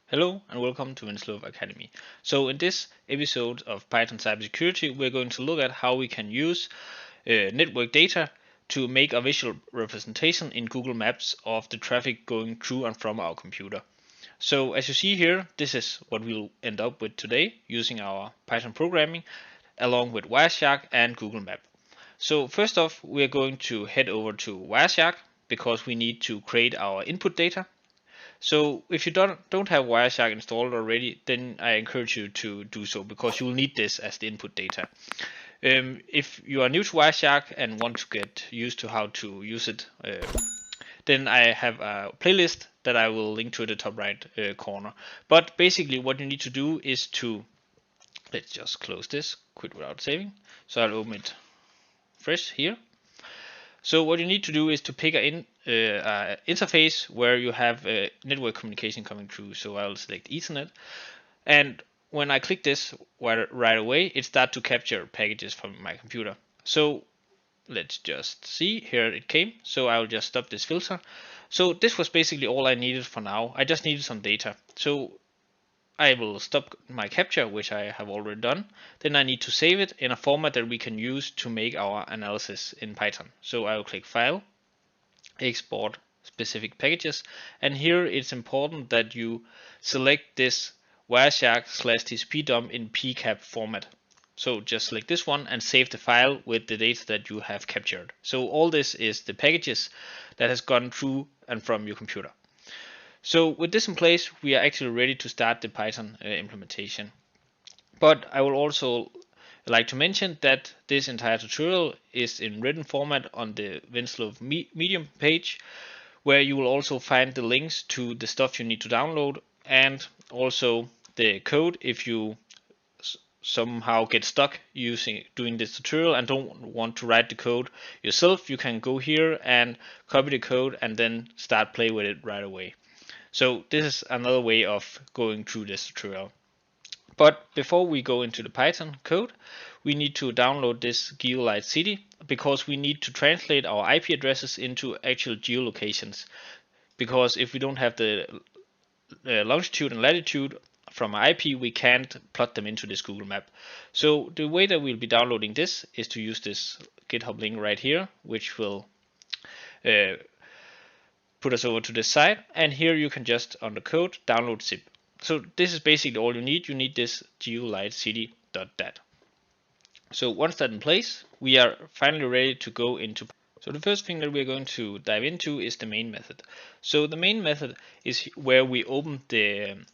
Hello and welcome to Winslow Academy. So in this episode of Python Cybersecurity, we're going to look at how we can use network data to make a visual representation in Google Maps of the traffic going through and from our computer. So as you see here, this is what we'll end up with today using our Python programming along with Wireshark and Google Map. So first off, we're going to head over to Wireshark because we need to create our input data. So if you don't have Wireshark installed already, then I encourage you to do so because you will need this as the input data. If you are new to Wireshark and want to get used to how to use it, then I have a playlist that I will link to at the top right corner. But basically what you need to do is to, let's just close this, quit without saving. So I'll open it fresh here. So what you need to do is to pick an interface where you have network communication coming through. So I'll select Ethernet, and when I click this right away, it starts to capture packages from my computer. So let's just see, here it came. So I'll just stop this filter. So this was basically all I needed for now. I just needed some data. So I will stop my capture, which I have already done. Then I need to save it in a format that we can use to make our analysis in Python. So I will click File, Export Specific Packages, and here it's important that you select this Wireshark/TCP dump in PCAP format. So just select this one and save the file with the data that you have captured. So all this is the packages that has gone through and from your computer. So with this in place, we are actually ready to start the Python implementation. But I will also like to mention that this entire tutorial is in written format on the Winslow Medium page, where you will also find the links to the stuff you need to download and also the code if you somehow get stuck doing this tutorial and don't want to write the code yourself. You can go here and copy the code and then start play with it right away. So this is another way of going through this tutorial. But before we go into the Python code, we need to download this GeoLite City because we need to translate our IP addresses into actual geolocations. Because if we don't have the longitude and latitude from our IP, we can't plot them into this Google map. So the way that we'll be downloading this is to use this GitHub link right here, which will put us over to this site, and here you can just under code download zip. So this is basically all you need. You need this geolitecity.dat. So once that's in place, we are finally ready to go into. So the first thing that we're going to dive into is the main method. So the main method is where we open the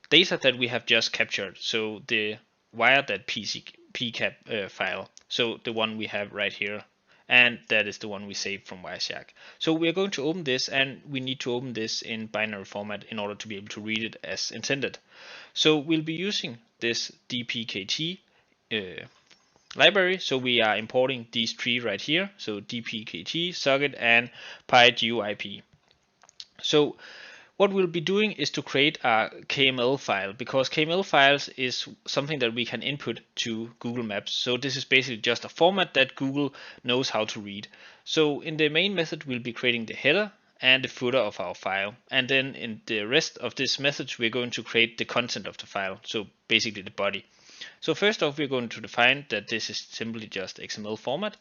data that we have just captured. So the wire.pcap file. So the one we have right here, and that is the one we saved from Wireshark. So we are going to open this, and we need to open this in binary format in order to be able to read it as intended. So we'll be using this dpkt library. So we are importing these three right here. So dpkt, socket, and pygeoip. So what we'll be doing is to create a KML file, because KML files is something that we can input to Google Maps. So this is basically just a format that Google knows how to read. So in the main method, we'll be creating the header and the footer of our file. And then in the rest of this method, we're going to create the content of the file. So basically the body. So first off, we're going to define that this is simply just XML format.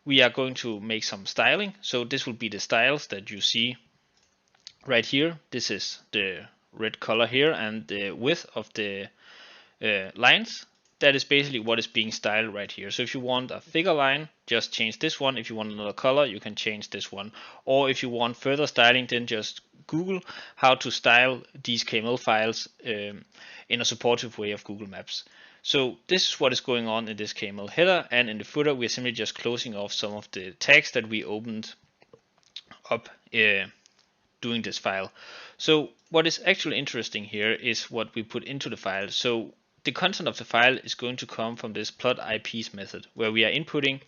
We are going to make some styling. So this will be the styles that you see right here. This is the red color here, and the width of the lines. That is basically what is being styled right here. So if you want a thicker line, just change this one. If you want another color, you can change this one. Or if you want further styling, then just Google how to style these KML files in a supportive way of Google Maps. So this is what is going on in this KML header, and in the footer we're simply just closing off some of the tags that we opened up doing this file. So what is actually interesting here is what we put into the file. So the content of the file is going to come from this plot IPs method, where we are inputting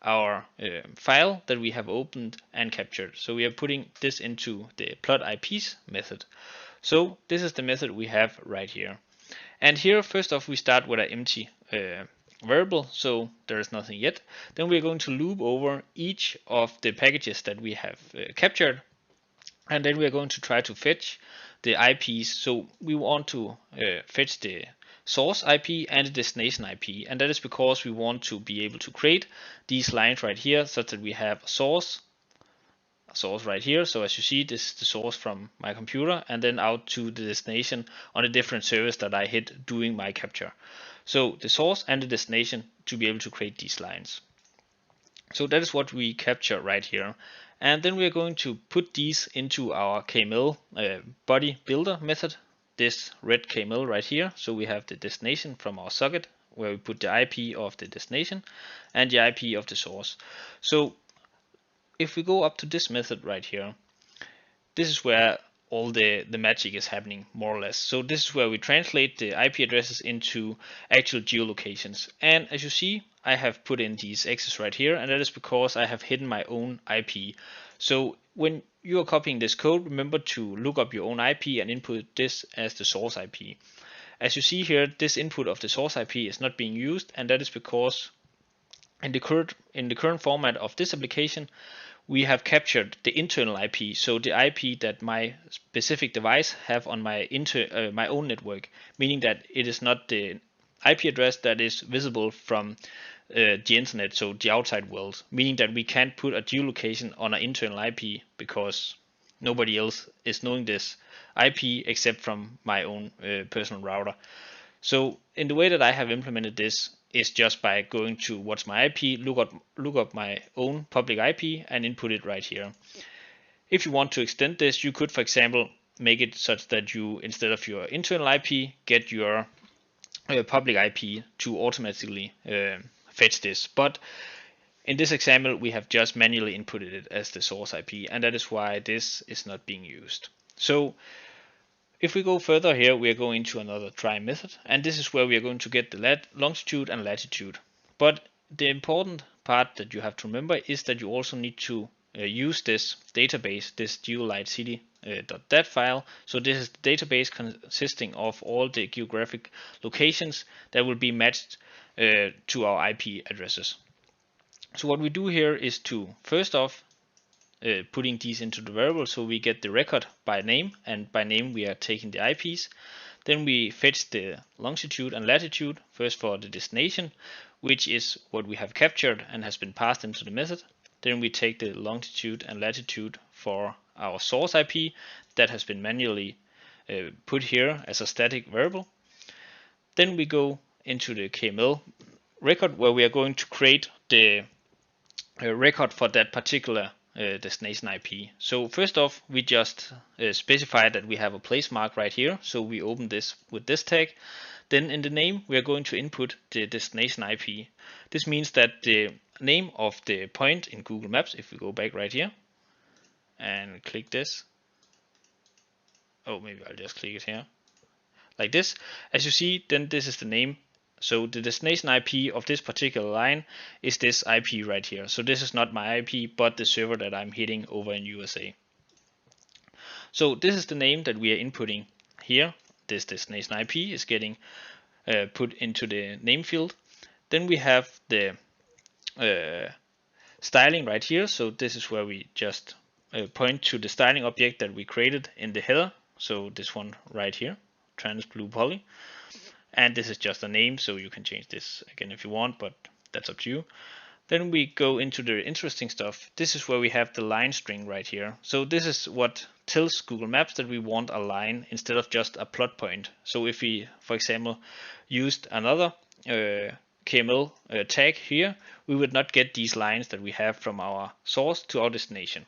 our file that we have opened and captured. So we are putting this into the plot IPs method. So this is the method we have right here. And here, first off, we start with an empty variable, so there is nothing yet. Then we're going to loop over each of the packages that we have captured, and then we're going to try to fetch the IPs. So we want to fetch the source IP and the destination IP, and that is because we want to be able to create these lines right here such that we have a source right here. So as you see, this is the source from my computer and then out to the destination on a different service that I hit doing my capture. So the source and the destination to be able to create these lines. So that is what we capture right here. And then we are going to put these into our KML body builder method, this red KML right here. So we have the destination from our socket where we put the IP of the destination and the IP of the source. So if we go up to this method right here, this is where all the magic is happening, more or less. So this is where we translate the IP addresses into actual geolocations. And as you see, I have put in these X's right here, and that is because I have hidden my own IP. So when you are copying this code, remember to look up your own IP and input this as the source IP. As you see here, this input of the source IP is not being used, and that is because in the current format of this application, we have captured the internal IP, so the IP that my specific device have on my own network, meaning that it is not the IP address that is visible from the internet, so the outside world, meaning that we can't put a geolocation on an internal IP because nobody else is knowing this IP except from my own personal router. So in the way that I have implemented this is just by going to what's my IP, look up my own public IP and input it right here. If you want to extend this, you could, for example, make it such that you, instead of your internal IP, get your public IP to automatically fetch this. But in this example, we have just manually inputted it as the source IP, and that is why this is not being used. So if we go further here, we are going to another try method, and this is where we are going to get the longitude and latitude. But the important part that you have to remember is that you also need to use this database, this geolightcity.dat file. So this is the database consisting of all the geographic locations that will be matched to our IP addresses. So what we do here is to, first off, putting these into the variable, so we get the record by name, and by name we are taking the IPs. Then we fetch the longitude and latitude, first for the destination, which is what we have captured and has been passed into the method. Then we take the longitude and latitude for our source IP that has been manually put here as a static variable. Then we go into the KML record where we are going to create the record for that particular destination IP. So first off, we just specify that we have a place mark right here. So we open this with this tag. Then in the name, we are going to input the destination IP. This means that the name of the point in Google Maps, if we go back right here and click this. Oh, maybe I'll just click it here like this. As you see, then this is the name. So the destination IP of this particular line is this IP right here. So this is not my IP, but the server that I'm hitting over in USA. So this is the name that we are inputting here. This destination IP is getting put into the name field. Then we have the styling right here. So this is where we just point to the styling object that we created in the header. So this one right here, trans blue poly. And this is just a name, so you can change this again if you want, but that's up to you. Then we go into the interesting stuff. This is where we have the line string right here. So this is what tells Google Maps that we want a line instead of just a plot point. So if we, for example, used another KML tag here, we would not get these lines that we have from our source to our destination.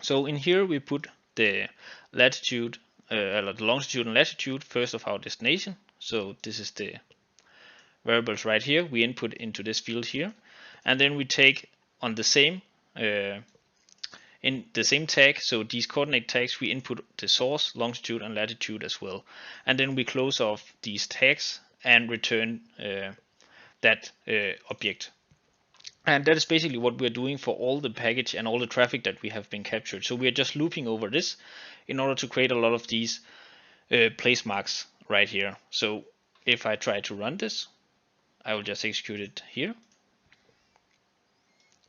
So in here we put the latitude, the longitude and latitude first of our destination. So this is the variables right here we input into this field here, and then we take on the same in the same tag, so these coordinate tags, we input the source, longitude and latitude as well, and then we close off these tags and return that object. And that is basically what we're doing for all the package and all the traffic that we have been captured. So we are just looping over this in order to create a lot of these place marks right here. So if I try to run this, I will just execute it here.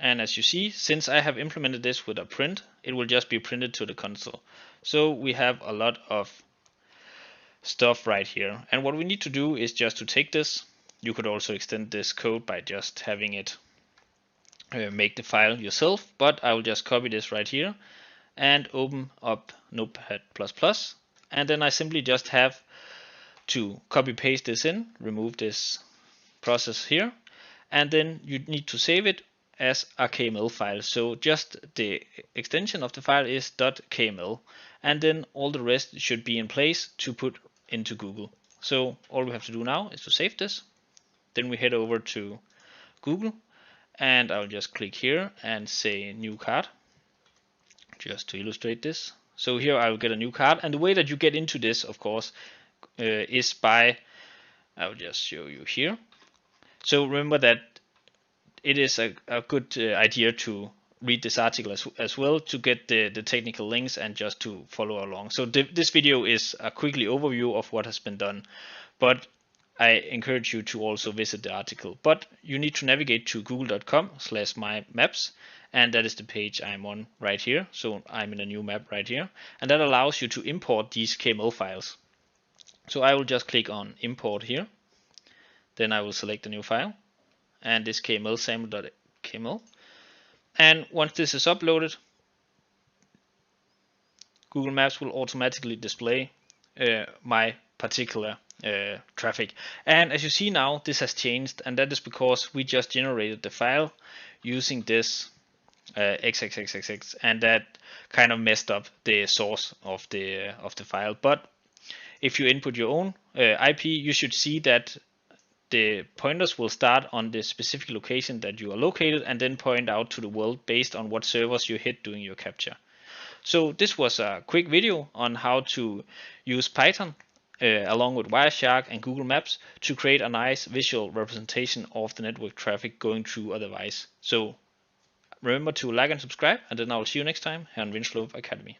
And as you see, since I have implemented this with a print, it will just be printed to the console. So we have a lot of stuff right here. And what we need to do is just to take this. You could also extend this code by just having it make the file yourself, but I will just copy this right here and open up Notepad++, and then I simply just have to copy paste this in, remove this process here, and then you need to save it as a KML file. So just the extension of the file is .kml, and then all the rest should be in place to put into Google. So all we have to do now is to save this. Then we head over to Google, and I'll just click here and say new card, just to illustrate this. So here I will get a new card, and the way that you get into this, of course, is by, I'll just show you here. So remember that it is a good idea to read this article as well to get the technical links and just to follow along. So this video is a quickly overview of what has been done, but I encourage you to also visit the article. But you need to navigate to google.com/mymaps, and that is the page I'm on right here. So I'm in a new map right here, and that allows you to import these KML files. So I will just click on import here. Then I will select a new file, and this KML sample.kml. And once this is uploaded, Google Maps will automatically display my particular traffic. And as you see now, this has changed, and that is because we just generated the file using this XXXXX, and that kind of messed up the source of the file. But if you input your own IP, you should see that the pointers will start on the specific location that you are located and then point out to the world based on what servers you hit during your capture. So this was a quick video on how to use Python along with Wireshark and Google Maps to create a nice visual representation of the network traffic going through a device. So remember to like and subscribe, and then I will see you next time here on Wireshark Academy.